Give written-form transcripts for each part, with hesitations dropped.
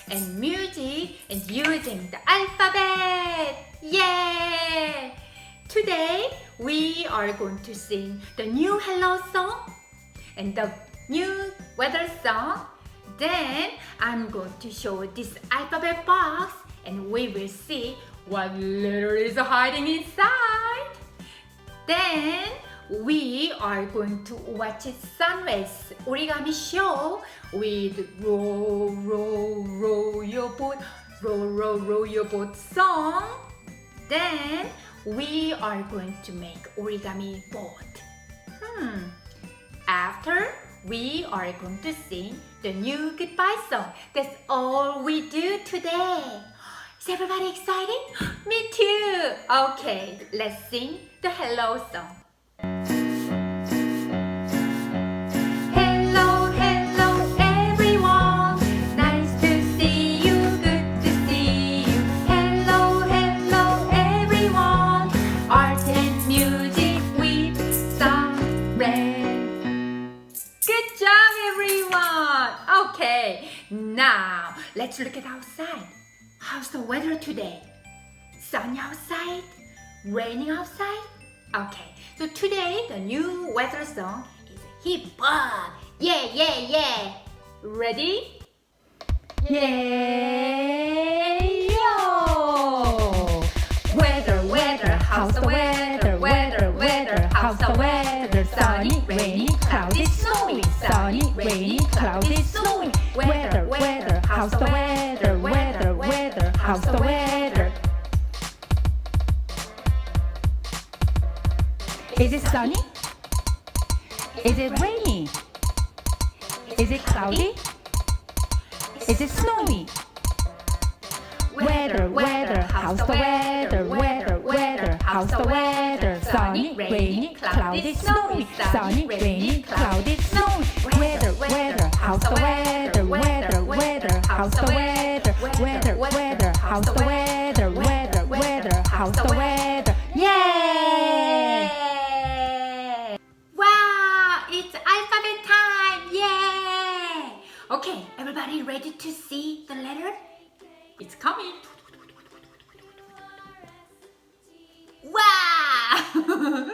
and music and using the alphabet. Yay! Today we are going to sing the new hello song and the new weather song. Then I'm going to show this alphabet box and we will see what letter is hiding inside. Then we are going to watch Sunrise Origami show with row, row, row your boat, row, row, row your boat song. Then we are going to make origami boat. After we are going to sing the new goodbye song. That's all we do today. Is everybody excited? Me too. Okay, let's sing the hello song. Hello, hello everyone. Nice to see you, good to see you. Hello, hello everyone. Art and music with some red. Good job everyone. Okay, now let's look at outside. How's the weather today? Sunny outside? Raining outside? Okay, so today the new weather song is hip hop. Yeah, yeah, yeah. Ready? Yeah, yo! Weather, weather, how's the weather? Weather, weather, how's the weather? Sunny, rainy, cloudy, snowy. Sunny, rainy, cloudy, snowy. Weather, weather, how's the weather? Weather, weather, how's the weather? Is it sunny? Is it rainy? Is it cloudy? Is it snowy? Weather, weather, how's the weather? Weather, weather, how's the weather? Sunny, rainy, cloudy, snowy. Sunny, rainy, cloudy, snowy. Weather, weather, how's the weather? Weather, weather, how's the weather? Weather, weather, how's the weather? Weather, weather, how's the weather? Yay! Wow, it's alphabet time! Yay! Okay, everybody ready to see the letter? It's coming. Wow!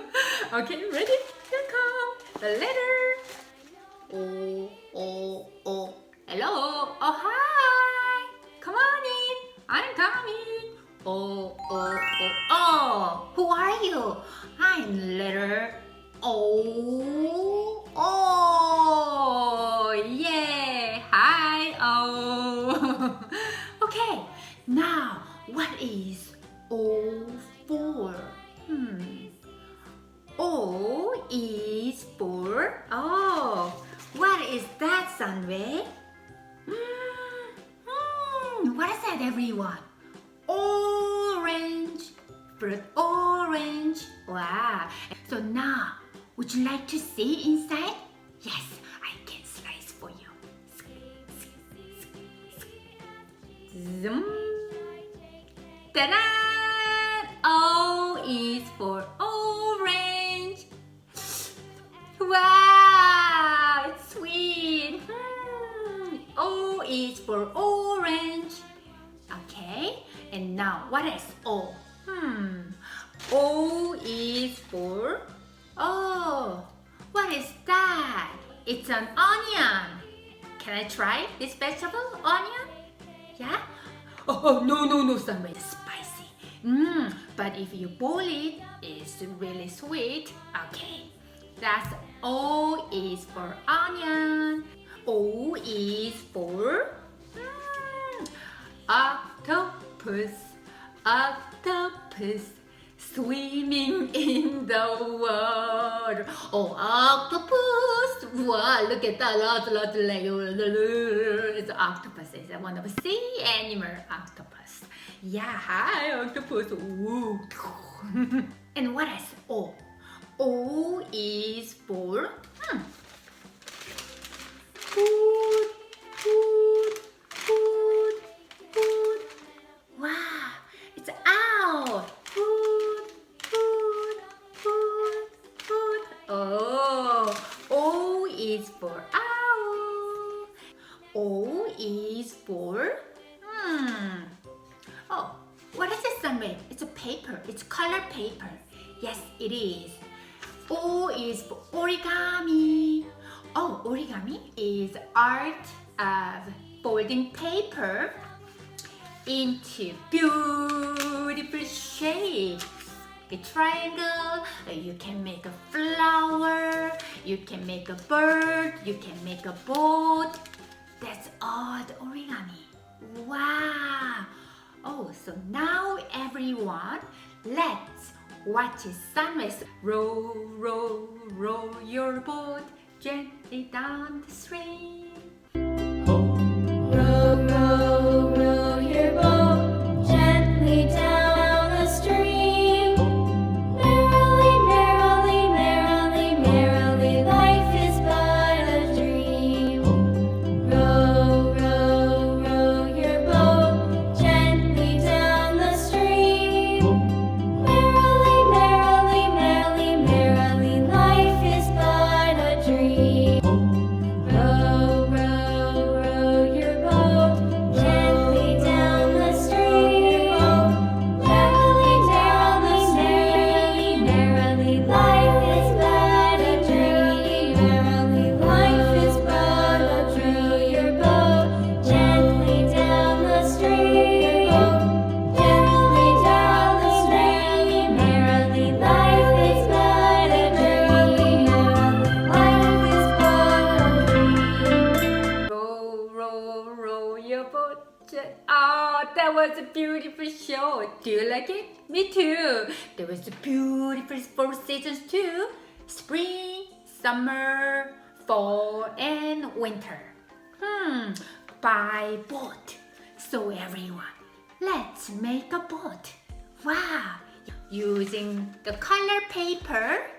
Okay, ready? Here come the letter. O, O, O. Hello. Oh, hi. Come on in. I'm coming. O, O, O. Oh, who are you? I'm letter O. Oh, yeah. Hi, O. Okay, now what is O for? O is for, what is that, Sunway? What is that, everyone? Orange, fruit orange. Wow. So now, would you like to see inside? Yes, I can slice for you. Zoom. Ta-da! O is for orange. Wow, it's sweet. O is for orange. Okay, and now what is O? O is for, what is that? It's an onion. Can I try this vegetable, onion? Yeah? Oh, no, Sunway, it's spicy. But if you boil it, it's really sweet. Okay, that's O is for onion. O is for octopus. Octopus swimming in the water. Oh, octopus! Wow, look at that, lots of Lego. It's octopus. It's one of the sea animal, octopus. Yeah, hi, octopus. Ooh. And what is O? O is for food, food, food, food. Wow, it's owl. Food, food, food, food. Oh, O is for owl. O is for Oh, what is this, Sunway? It's a paper. It's color paper. Yes, it is. O is for origami. Oh, origami is art of folding paper into beautiful shapes. A triangle, you can make a flower, you can make a bird, you can make a boat. That's all the origami. Wow! Oh, so now everyone, let's watch the sunrise. Row, row, row your boat gently down the stream. Row, row, row your boat gently down the stream. Merrily, merrily, merrily, merrily, life is but a dream. Row, row, row your boat gently down the stream. Merrily, merrily, merrily, merrily, life is but a dream. Row, row, row your boat gently down the stream. Merrily, merrily, merrily, life is but a dream. Merrily, life is but a dream. Your boat gently down the stream. Gently down the stream. Merrily, life is but a dream. Merrily, life is but a dream. Row, row, row your boat. Oh, that was a beautiful show. Do you like it? Me too. There was a beautiful 4 seasons too. Spring, summer, fall, and winter. By boat. So everyone, let's make a boat. Wow. Using the color paper.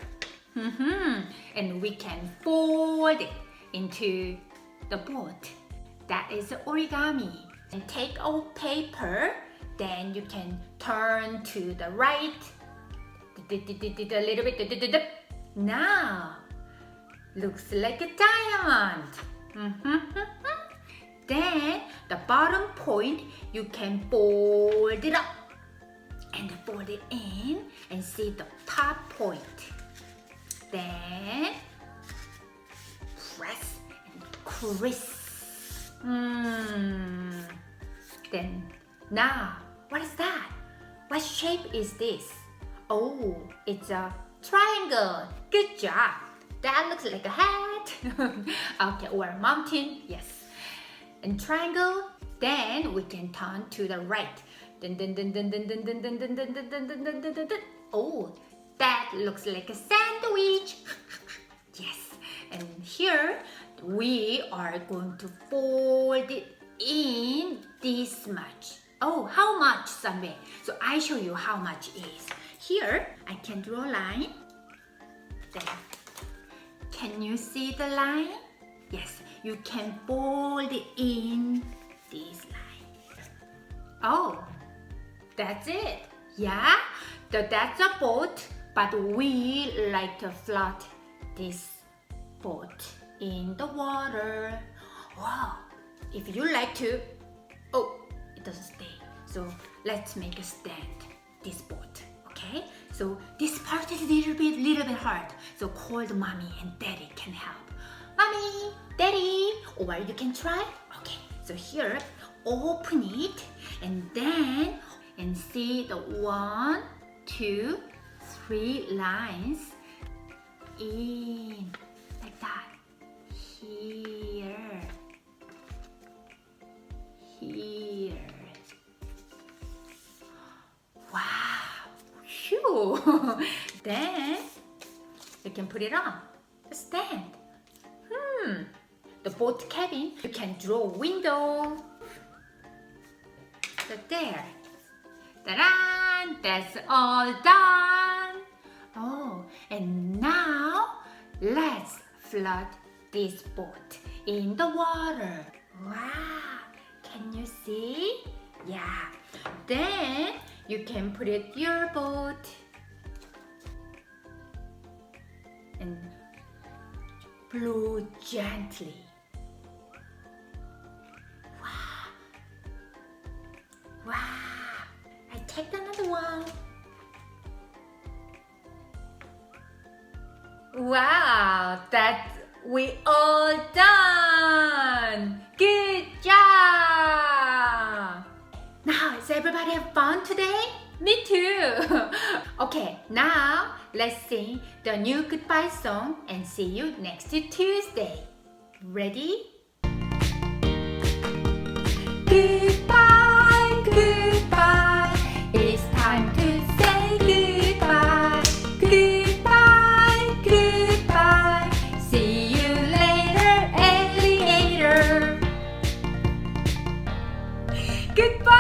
And we can fold it into the boat. That is origami. And take a paper, then you can turn to the right, a little bit. Now, looks like a diamond. Then the bottom point, you can fold it up and fold it in and see the top point. Then press and crisp. Then now, what is that? What shape is this? Oh, it's a triangle. Good job. That looks like a hat. Okay, or a mountain. Yes. And triangle. Then we can turn to the right. Oh, that looks like a sandwich. Yes. And here we are going to fold it in this much. Oh, how much, Sunway? So I show you how much is. Here, I can draw a line. There. Can you see the line? Yes, you can fold it in this line. Oh, that's it. Yeah, that's a boat, but we like to float this boat in the water. Wow, if you like to, oh, it doesn't stay. So let's make a stand, this boat, okay? So this part is a little bit hard. So call the mommy and daddy can help. Mommy, daddy, or you can try. Okay, so here, open it and then, and see the 1, 2, 3 lines in, like that. Here. Wow. Phew. Then you can put it on the stand. The boat cabin, you can draw a window. So there. Ta-da! That's all done. Oh, and now let's float this boat in the water. Wow, can you see? Yeah. Then you can put it your boat and blow gently. Wow. Wow, that's we all done. Good job. Now, is everybody have fun today? Me too. Okay, now let's sing the new goodbye song and see you next Tuesday. Ready? Goodbye, goodbye. It's time to say goodbye. Goodbye, goodbye. See you later, alligator. Goodbye.